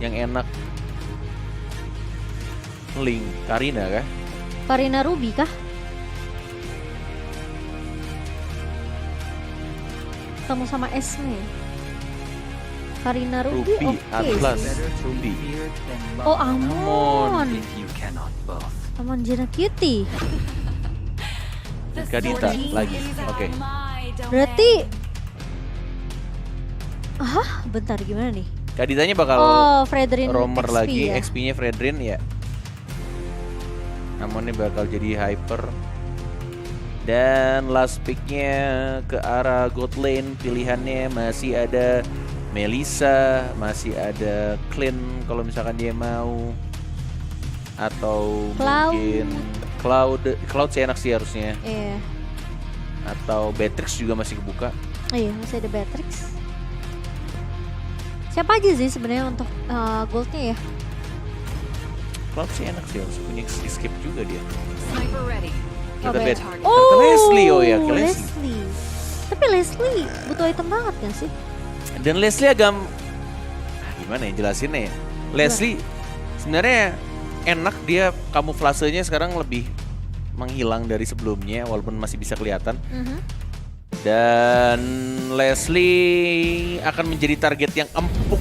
yang enak. Link, Karina kah? Karina Ruby kah? Ketemu sama Esme. Karina Ruby, Ruby, oke Atlas, sih. Ruby. Oh Amon. If you cannot both. Amon Jena Cutie. Kadita lagi. Oke. Berarti bentar gimana nih? Kaditanya bakal Oh, Fredrin romer XP lagi, ya? XP-nya Fredrin ya. Namun ini bakal jadi hyper. Dan last pick-nya ke arah God Lane, pilihannya masih ada Melissa, masih ada Clint kalau misalkan dia mau. Atau Cloud. mungkin Cloud sih enak sih harusnya. Iya. Atau Beatrix juga masih kebuka. Iya, masih ada Beatrix. Siapa aja sih sebenarnya untuk goldnya ya? Cloud sih enak sih, harus punya escape juga dia. Sniper ready. Kita Coba ya. bet. Ke Leslie, oh ya, ke Leslie. Leslie. Tapi Leslie butuh item banget kan sih? Dan Leslie agak gimana ya jelasinnya ya? Leslie sebenarnya enak, dia kamuflasenya sekarang lebih menghilang dari sebelumnya walaupun masih bisa kelihatan. Dan Leslie akan menjadi target yang empuk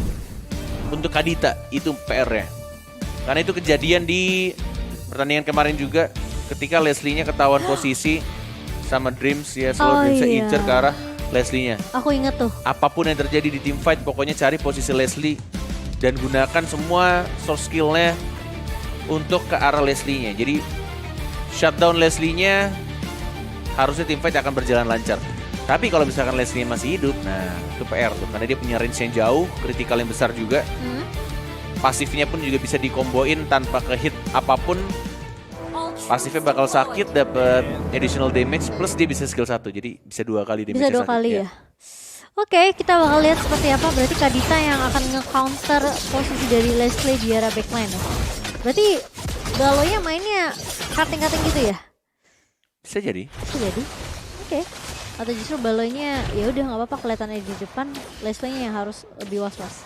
untuk Kadita, itu PR-nya. Karena itu kejadian di pertandingan kemarin juga ketika Leslie-nya ketahuan posisi sama Dreams ya, selalu Dreams iya. incer ke arah Leslie-nya. Aku inget tuh. Apapun yang terjadi di team fight, pokoknya cari posisi Leslie dan gunakan semua source skill-nya untuk ke arah Leslie-nya. Jadi shutdown Leslie-nya, harusnya team fight akan berjalan lancar. Tapi kalau misalkan Leslie masih hidup, nah itu PR tuh, karena dia punya range yang jauh, kritikal yang besar juga. Pasifnya pun juga bisa dikomboin tanpa ke-hit apapun. Pasifnya bakal sakit, dapat additional damage, plus dia bisa skill 1, jadi bisa 2 kali damage. Bisa 2 kali ya. Oke, kita bakal lihat seperti apa. Berarti Kadita yang akan nge-counter posisi dari Leslie di area backline ya. Berarti Galoya mainnya cutting-cutting gitu ya? Bisa jadi. Bisa jadi. Oke. Atau justru Baloynya ya udah nggak apa-apa kelihatannya di depan, Leslie-nya yang harus lebih was-was.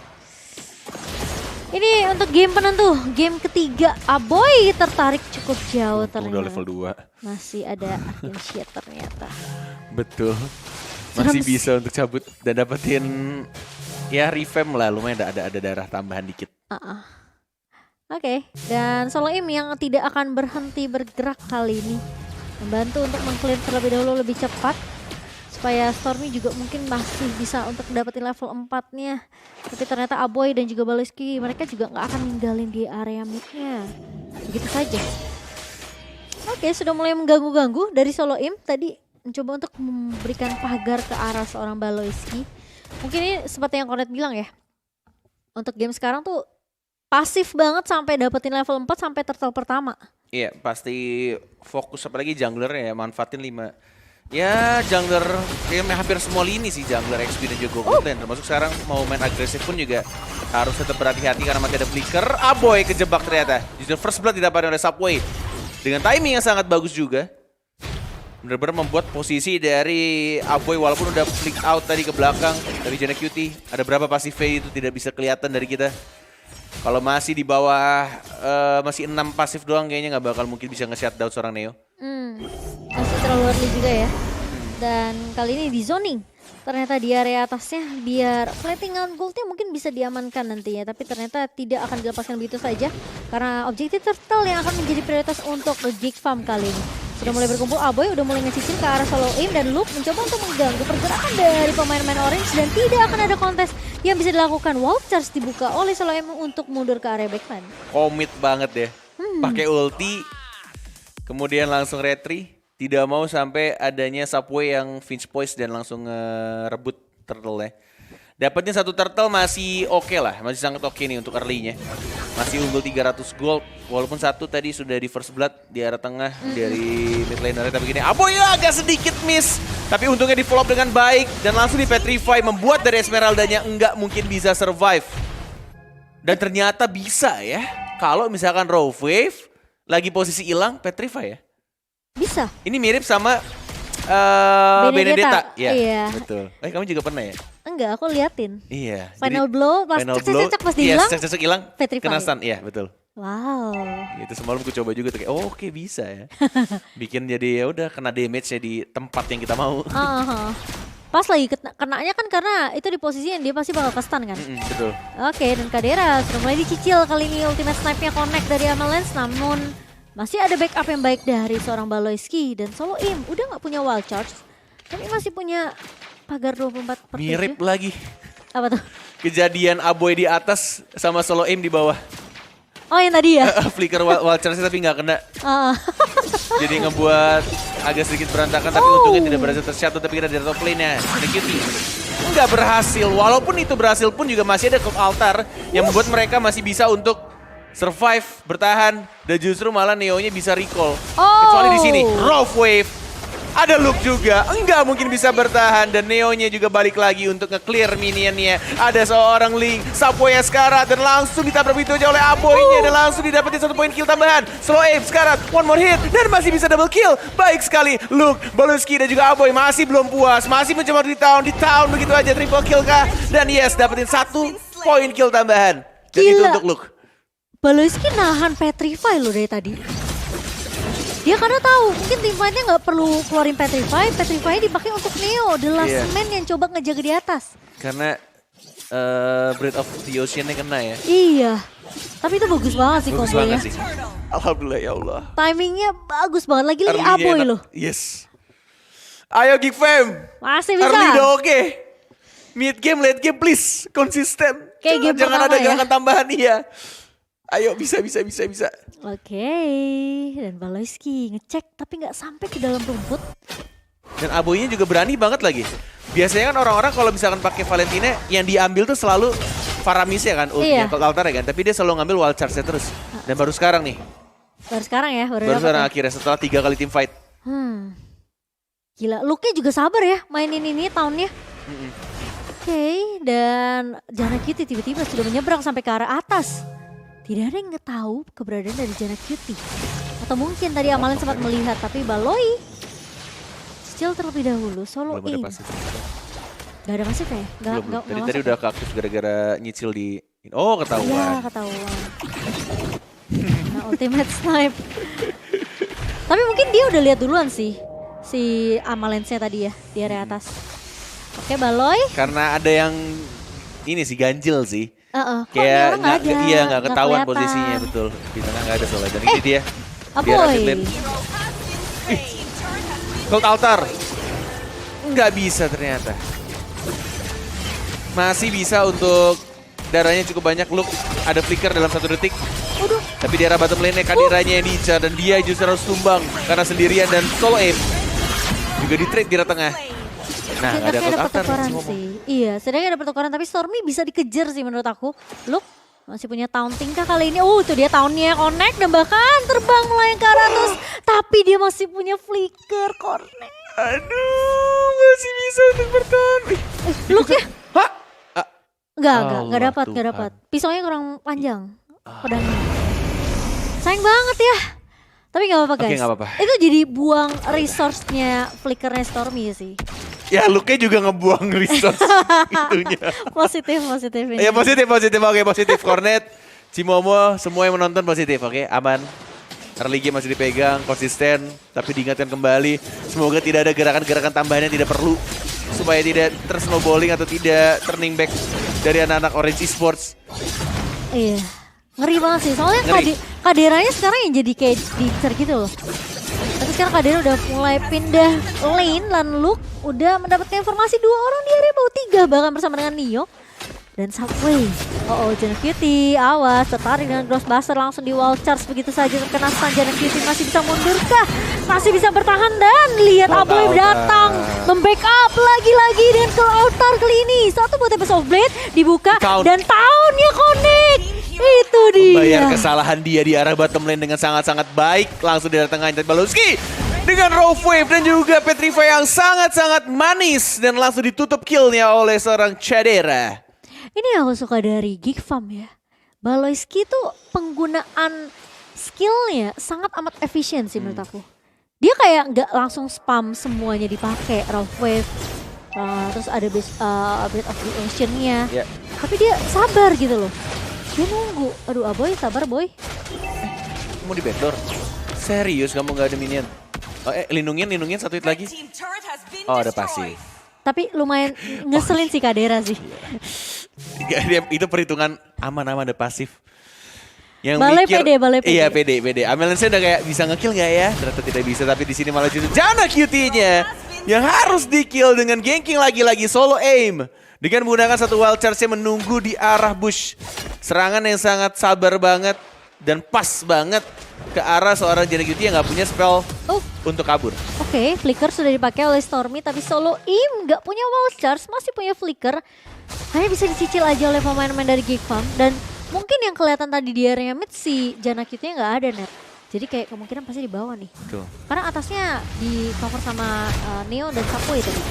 Ini untuk game penentu, game ketiga. Aboy tertarik cukup jauh ternyata. Udah level 2. Masih ada Akinshia ternyata. Betul. Masih Serem. bisa untuk cabut dan dapetin ya revamp lah, lumayan ada darah tambahan dikit. Oke, dan Solo Im yang tidak akan berhenti bergerak kali ini. Membantu untuk meng-clear terlebih dahulu lebih cepat. Supaya Stormy juga mungkin masih bisa untuk dapetin level 4-nya. Tapi ternyata Aboy dan juga Baleski mereka juga nggak akan ninggalin di area mid-nya. Begitu saja. Oke, sudah mulai mengganggu-ganggu dari Solo Im. Tadi mencoba untuk memberikan pagar ke arah seorang Baleski. Mungkin ini seperti yang Cornet bilang ya. Untuk game sekarang tuh pasif banget sampai dapetin level 4 sampai turtle pertama. Iya, pasti fokus apalagi jungler ya, manfaatin 5. Ya, jungler kayaknya hampir semua lini sih, jungler XP dan juga God Lane. Termasuk sekarang mau main agresif pun juga harus tetap berhati-hati karena masih ada flicker. Aboy kejebak ternyata. Justru first blood didapatkan oleh Subway. Dengan timing yang sangat bagus juga. Benar-benar membuat posisi dari Aboy walaupun udah flick out tadi ke belakang dari Jana Cutie. Ada berapa pasif itu tidak bisa kelihatan dari kita. Kalau masih di bawah masih 6 pasif doang kayaknya nggak bakal mungkin bisa nge-shutdown seorang Neo. Masih terlalu early juga ya. Dan kali ini di zoning. Ternyata di area atasnya biar platingan goldnya mungkin bisa diamankan nantinya. Tapi ternyata tidak akan dilepaskan begitu saja. Karena objektif turtle yang akan menjadi prioritas untuk Geek Farm kali ini. Sudah mulai berkumpul, Aboy udah mulai ngecicil ke arah Solo Im. Dan Luke mencoba untuk mengganggu pergerakan dari pemain-pemain orange. Dan tidak akan ada kontes yang bisa dilakukan. Wild Charge dibuka oleh Solo Im untuk mundur ke area backline. Komit banget ya. Pakai ulti, kemudian langsung retry. Tidak mau sampai adanya Subway yang Finch Poise dan langsung rebut turtle-nya. Dapatnya 1 turtle masih oke lah, masih sangat oke nih untuk early-nya. Masih unggul 300 gold, walaupun 1 tadi sudah di first blood di arah tengah dari mid laner. Tapi gini, Aboy agak sedikit miss. Tapi untungnya di follow up dengan baik dan langsung di petrify, membuat dari Esmeralda-nya enggak mungkin bisa survive. Dan ternyata bisa ya, kalau misalkan Raw Wave lagi posisi hilang, petrify ya. Bisa. Ini mirip sama Benedetta. Ya, Iya. betul. Kamu juga pernah ya? Enggak. enggak, aku liatin. Iya. Final blow, pas cek pas dia hilang. Cek hilang. Petrify. Kena stun, iya betul. Wow. Itu semalam aku coba juga tuh kayak, oh oke bisa ya. Bikin jadi ya udah kena damage-nya di tempat yang kita mau. Pas lagi kenanya kan karena itu di posisi yang dia pasti bakal ke-stun kan. Betul. Oke, dan Kadera sudah mulai dicicil kali ini ultimate snipe-nya connect dari Amalance, namun masih ada backup yang baik dari seorang Baloyski dan Solo Im udah nggak punya wild charge, tapi masih punya pagar 24/7. Mirip lagi. Apa tuh? Kejadian Aboy di atas sama Solo Im di bawah. Oh yang tadi ya? Flicker wild charge tapi nggak kena. Jadi ngebuat agak sedikit berantakan, tapi untungnya tidak berhasil tershot, tapi kita di top lane-nya. Cutie nggak berhasil, walaupun itu berhasil pun juga masih ada Cult Altar yang membuat mereka masih bisa untuk survive, bertahan, dan justru malah Neo-nya bisa recall. Kecuali di sini, Rough Wave. Ada Luke juga, enggak mungkin bisa bertahan, dan Neo-nya juga balik lagi untuk nge-clear minionnya. Ada seorang Link, Sapoya Scarlet, dan langsung ditabrak begitu aja oleh Aboy-nya, dan langsung didapetin 1 poin kill tambahan. Slow Ape, Scarlet, one more hit, dan masih bisa double kill. Baik sekali, Luke, Baloyski, dan juga Aboy masih belum puas, masih mencoba di town begitu aja, triple kill kah? Dan yes, dapetin 1 poin kill tambahan. Dan itu untuk Luke. Baloyski nahan Petrify loh dari tadi. Dia karena tahu mungkin teamfight-nya nggak perlu keluarin Petrify dipakai untuk Neo, the last man yang coba ngejaga di atas. Karena Breath of the Ocean-nya kena ya. Iya, tapi itu bagus banget sih kombonya. Bagus banget sih. Alhamdulillah ya Allah. Timingnya bagus banget, lagi Aboy loh. Yes. Ayo Geek Fam. Masih bisa. Early udah oke. Mid game, late game please. Konsisten. Kayak game Jangan ada gerakan ya? tambahan iya. Ayo bisa. Oke, dan Baloyski ngecek tapi nggak sampai ke dalam rumput. Dan Aboynya juga berani banget lagi. Biasanya kan orang-orang kalau misalkan pakai Valentina yang diambil tuh selalu Faramis ya kan, ultinya Cult Altar ya kan. Tapi dia selalu ngambil wild charge-nya terus. Dan baru sekarang nih. Baru sekarang ya, baru sekarang akhirnya setelah 3 kali team fight. Gila, Luke-nya juga sabar ya mainin ini tahunnya. Oke, dan Janna Cutie tiba-tiba sudah menyeberang sampai ke arah atas. Tidak ada yang tahu keberadaan dari Janna Cutie. Atau mungkin tadi Amalin sempat melihat, tapi Baloy still terlebih dahulu. Solo Belum in. ada pasif. Gak ada pasif ya? Belum. Tadi udah keaktif gara-gara nyicil di... Oh ketahuan. Iya ketahuan. Nah, ultimate snipe. Tapi mungkin dia udah lihat duluan sih. Si Amalensnya tadi ya di area atas. Oke Baloy. Karena ada yang ini sih ganjil sih. Kayak nggak ketahuan posisinya, betul. Di tengah nggak ada soalnya. Dan ini dia. Aboy. Cult Altar. Nggak bisa ternyata. Masih bisa untuk darahnya cukup banyak. Luke ada flicker dalam 1 detik. Tapi di arah bottom lane-nya Kadiranya yang diincar. Dan dia justru harus tumbang karena sendirian. Dan Solo Ape juga di-trade di arah tengah. Nah, ada pertukaran sih. Iya, sedangkan ada pertukaran, tapi Stormy bisa dikejar sih menurut aku. Luke masih punya taunting kah kali ini? Itu dia taunnya connect dan bahkan terbang melayang ke atas. Tapi dia masih punya flicker connect. Aduh, masih bisa untuk bertahan. Luke ya? Hah? Enggak dapat. Pisaunya kurang panjang. Pedangnya. Sayang banget ya. Tapi gak apa-apa guys. Gak apa-apa. Itu jadi buang resource-nya flickernya Stormy sih. Ya Luke-nya juga ngebuang resource itunya. Positif ini. Ya positif. Oke, positif. Cornet, Cimomo, semua yang menonton positif. Oke, aman. Early game masih dipegang, konsisten. Tapi diingatkan kembali, semoga tidak ada gerakan-gerakan tambahan yang tidak perlu. Supaya tidak tersnowballing atau tidak turning back dari anak-anak Orange Esports. Iya. Ngeri banget sih, soalnya Kaderanya sekarang yang jadi kayak dicer gitu loh. Tapi sekarang Kadera udah mulai pindah lane, dan Luke udah mendapatkan informasi 2 orang di area bawah 3 bahkan bersama dengan Neo dan Subway. Janna Cutie, awas, tertarik dengan Crossbuster langsung di wall charge begitu saja terkena stun. Janna Cutie masih bisa mundur kah? Masih bisa bertahan, dan lihat Aboy datang membackup lagi-lagi dengan Cult Altar kali ini. Satu buat Tempest of Blade dibuka dan tahunnya connect. Itu dia. Bayar kesalahan dia di arah bottom lane dengan sangat-sangat baik. Langsung di tengah Baloyski dengan Rough Wave dan juga Petrify yang sangat-sangat manis. Dan langsung ditutup killnya oleh seorang Kadera. Ini yang aku suka dari Geek Farm ya. Baloyski tuh penggunaan skillnya sangat amat efisien sih menurut aku. Dia kayak nggak langsung spam semuanya dipakai. Rough Wave, Terus ada Breath of the Ocean-nya. Ya. Tapi dia sabar gitu loh. Dia nunggu. Aduh Aboy sabar boy. Mau di backdoor? Serius kamu nggak ada minion? Oh, lindungin satu hit lagi. Oh ada pasif. Tapi lumayan ngeselin sih Kadera sih. Itu perhitungan aman-aman ada pasif. Yang Balai mikir, balai pede. Iya pede. Amelense udah kayak bisa nge-kill nggak ya? Ternyata tidak bisa, tapi di sini malah justru Janna QT-nya yang harus di-kill dengan ganking lagi-lagi solo aim. Dengan menggunakan satu wild charge-nya menunggu di arah bush. Serangan yang sangat sabar banget dan pas banget ke arah seorang Janna QT yang nggak punya spell untuk kabur. Oke, flicker sudah dipakai oleh Stormy tapi solo aim nggak punya wild charge, masih punya flicker. Hanya bisa dicicil aja oleh pemain-pemain dari Geek Farm dan mungkin yang kelihatan tadi di area mid si Janna QT-nya nggak ada net. Jadi kayak kemungkinan pasti di bawah nih. Betul. Karena atasnya di cover sama Neo dan Sapui tadi.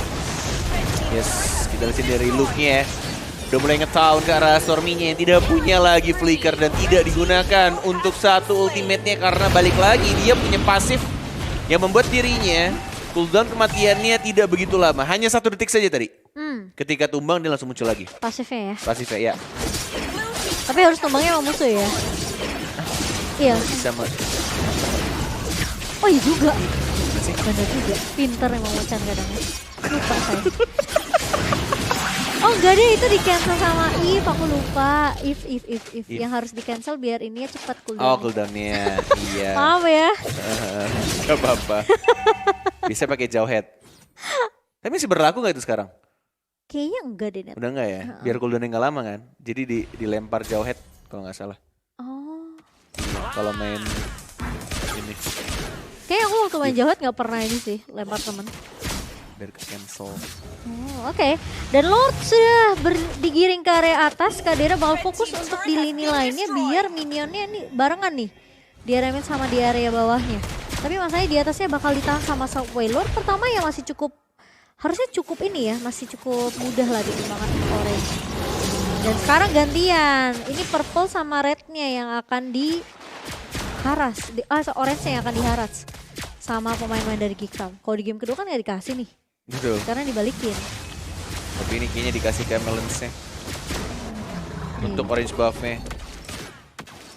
Yes, kita lihat dari look-nya ya. Udah mulai nge-town ke arah Stormy-nya yang tidak punya lagi flicker dan tidak digunakan untuk satu ultimate-nya karena balik lagi dia punya pasif yang membuat dirinya cooldown kematiannya tidak begitu lama. Hanya 1 detik saja tadi. Ketika tumbang dia langsung muncul lagi. Pasifnya ya. Pasifnya ya. Tapi harus tumbangnya sama musuh ya. Iya. Bisa Oh iya juga. Bener juga. Pinter emang Macan kadangnya. Lupa saya. Oh enggak deh itu di cancel sama If, aku lupa. If. Yang harus di cancel biar ininya cepat cooldown. Oh cooldownnya, iya. Maaf ya. Gak apa-apa. Bisa pakai jauh head. Tapi masih berlaku gak itu sekarang? Kayaknya enggak deh Net. Udah enggak ya? Biar cooldownnya gak lama kan? Jadi dilempar jauh head kalau gak salah. Oh. Kalau main ini. Kayaknya aku waktu main jauh gak pernah ini sih, lempar temen. Biar ke cancel. Oh, oke. Dan Lord sudah digiring ke area atas. Kadera bakal fokus untuk di lini lainnya biar minionnya nih barengan nih. Di area mid sama di area bawahnya. Tapi masalahnya di atasnya bakal ditahan sama Subway. Lord pertama ya masih cukup, harusnya cukup ini ya, masih cukup mudah lah dikembangkan orange. Dan sekarang gantian. Ini purple sama rednya yang akan diharas. Orange-nya yang akan diharas sama pemain-pemain dari Geek Farm. Kalau di game kedua kan gak dikasih nih. Betul. Karena dibalikin. Tapi ini kayaknya dikasih ke Melons-nya. Untuk orange buff-nya.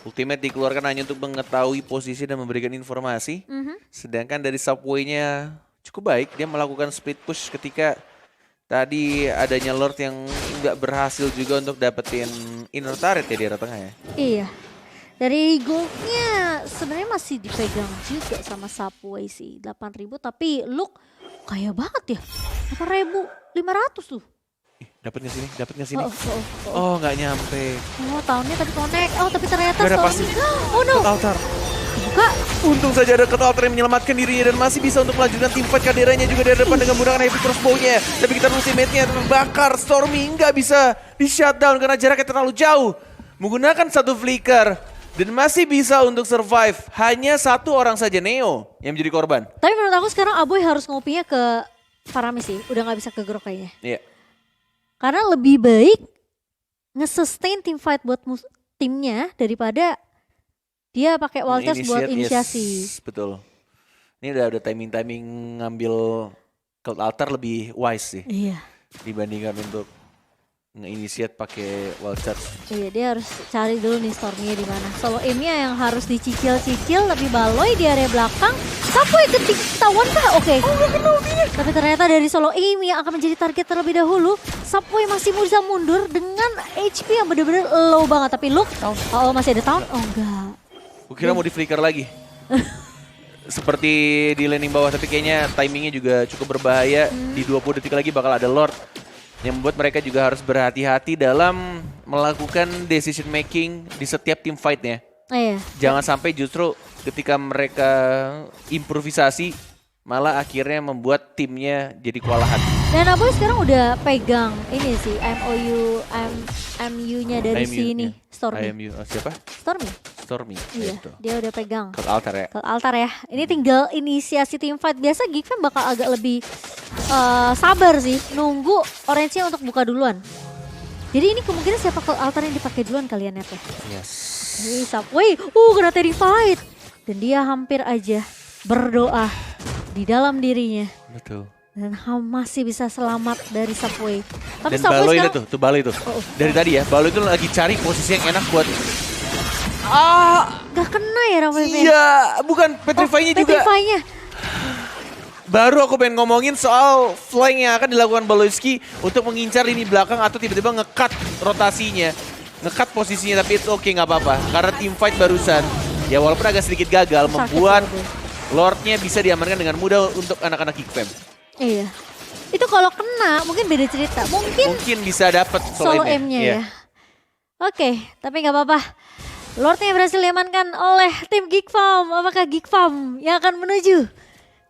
Ultimate dikeluarkan hanya untuk mengetahui posisi dan memberikan informasi. Sedangkan dari Subway-nya cukup baik. Dia melakukan split push ketika tadi adanya Lord yang nggak berhasil juga untuk dapetin inner turret ya di arah tengah ya. Iya. Dari goldnya sebenarnya masih dipegang juga sama Subway sih. 8.000 tapi look kaya banget ya. 8.500 tuh. Dapat nggak sini? Dapat nggak sini? Oh, nggak nyampe. Oh, tahunnya tadi connect. Oh, tapi ternyata Gak ada pasti. Oh no. Cut altar. Buka. Untung saja ada Cut altar yang menyelamatkan dirinya dan masih bisa untuk melanjutkan tim fight Kaderanya juga dari depan dengan menggunakan heavy crossbow-nya. Tapi kita ultimate-nya terbakar. Stormy nggak bisa di shutdown karena jaraknya terlalu jauh. Menggunakan satu flicker dan masih bisa untuk survive. Hanya satu orang saja, Neo, yang menjadi korban. Tapi menurut aku sekarang Aboy harus ngopinya ke Paramis sih. Udah nggak bisa ke Grok kayaknya. Iya. Karena lebih baik nge-sustain team fight buat timnya daripada dia pakai wild charge buat inisiasi. Yes, betul. Ini udah timing ngambil Cult Altar lebih wise sih. Iya. Dibandingkan untuk nge-initiate pakai wild charge. Iya, dia harus cari dulu nih Stormy-nya di mana. Solo aim-nya yang harus dicicil-cicil lebih baloi di area belakang. Sampai ketahuan kah? Oke. Tapi ternyata dari solo aim yang akan menjadi target terlebih dahulu, Subway masih bisa mundur dengan HP yang benar-benar low banget. Tapi look, masih ada tahun. Oh enggak. Gue kira mau di flicker lagi. Seperti di landing bawah, tapi kayaknya timingnya juga cukup berbahaya. Di 20 detik lagi bakal ada Lord. Yang membuat mereka juga harus berhati-hati dalam melakukan decision making di setiap team fight-nya. Iya. Jangan sampai justru ketika mereka improvisasi malah akhirnya membuat timnya jadi kewalahan. Dan Aboy sekarang udah pegang ini sih MU-nya dari sini, Stormy. IMU, siapa? Stormy. Iya, dia udah pegang. Cult Altar ya. Cult Altar ya. Ini tinggal inisiasi team fight. Biasa Geek Fam bakal agak lebih sabar sih, nunggu orange-nya untuk buka duluan. Jadi ini kemungkinan siapa Cult Altar yang dipakai duluan kalian ya? Yes. Subway, kena terrified. Dan dia hampir aja berdoa di dalam dirinya. Betul. Dan masih bisa selamat dari Subway. Tapi Dan Subway Baloy sekarang tuh Baloy tuh. Oh, Dari tadi ya, Baloy itu lagi cari posisi yang enak buat gak kena ya Rafael. iya, bukan Petrify-nya juga. Petrify-nya. Baru aku pengen ngomongin soal flank yang akan dilakukan Baloyski untuk mengincar lini belakang atau tiba-tiba nge-cut rotasinya. Nge-cut posisinya, tapi itu oke nggak apa-apa. Karena team fight barusan, ya walaupun agak sedikit gagal, Sakit membuat banget. Lordnya bisa diamankan dengan mudah untuk anak-anak Geek Fam. Iya. Itu kalau kena mungkin beda cerita. Mungkin bisa dapat solo M-nya ya. Oke, tapi nggak apa-apa. Lordnya berhasil diamankan oleh tim Geek Farm. Apakah Geek Farm yang akan menuju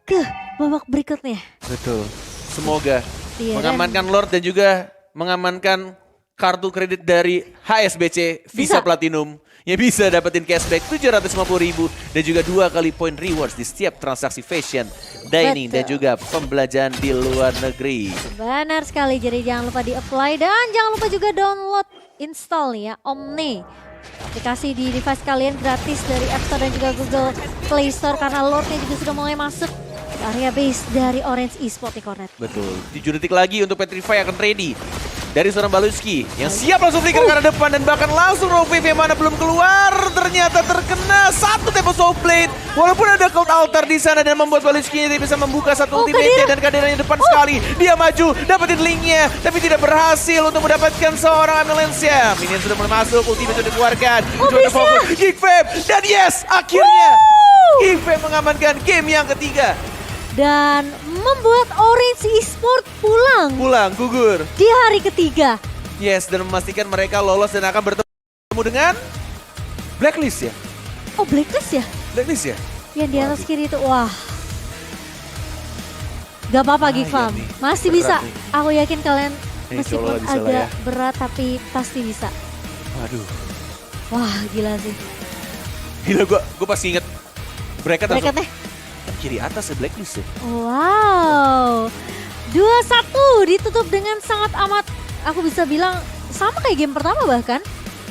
ke babak berikutnya? Betul. Semoga Iya, mengamankan Lord dan juga mengamankan kartu kredit dari HSBC Visa Bisa. Platinum yang bisa dapetin cashback 750.000 dan juga 2 kali point rewards di setiap transaksi fashion, dining dan Betul. juga pembelajaran di luar negeri. Benar sekali, jadi jangan lupa di-apply dan jangan lupa juga download, install ya Omni. Aplikasi di device kalian gratis dari App Store dan juga Google Play Store karena Lordnya juga sudah mulai masuk ke area base dari Orange Esports nih Cornet. Betul. 7 detik lagi untuk Petrify akan ready dari seorang Baluski yang siap langsung flicker ke arah depan dan bahkan langsung Raw Wave yang mana belum keluar ternyata terkena satu tempo soul blade walaupun ada cult altar di sana dan membuat Baluski tidak bisa membuka satu ultimate dan Kadiranya depan sekali dia maju dapetin linknya tapi tidak berhasil untuk mendapatkan seorang ambulansnya. Minion sudah mulai masuk, ultimate sudah dikeluarkan, mencoba fokus Geek Fam dan yes akhirnya Geek Fam mengamankan game yang ketiga. Dan membuat Orange Esports pulang Pulang gugur. di hari ketiga. Yes, dan memastikan mereka lolos dan akan bertemu dengan Blacklist ya? Oh Blacklist ya? Blacklist ya? Yang di atas kiri itu, wah. Gak apa-apa Iya Gifam, nih, masih berat bisa. nih. Aku yakin kalian Ini meskipun Colo bisa lah agak ya. berat tapi pasti bisa. Waduh, Wah gila sih. gila gue pas inget bracket langsung Bracketnya, kan kiri atas ya Blacklist ya? wow. 2-1 ditutup dengan sangat amat, aku bisa bilang sama kayak game pertama bahkan.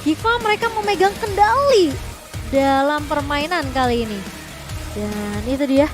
Gifam mereka memegang kendali dalam permainan kali ini. Dan itu dia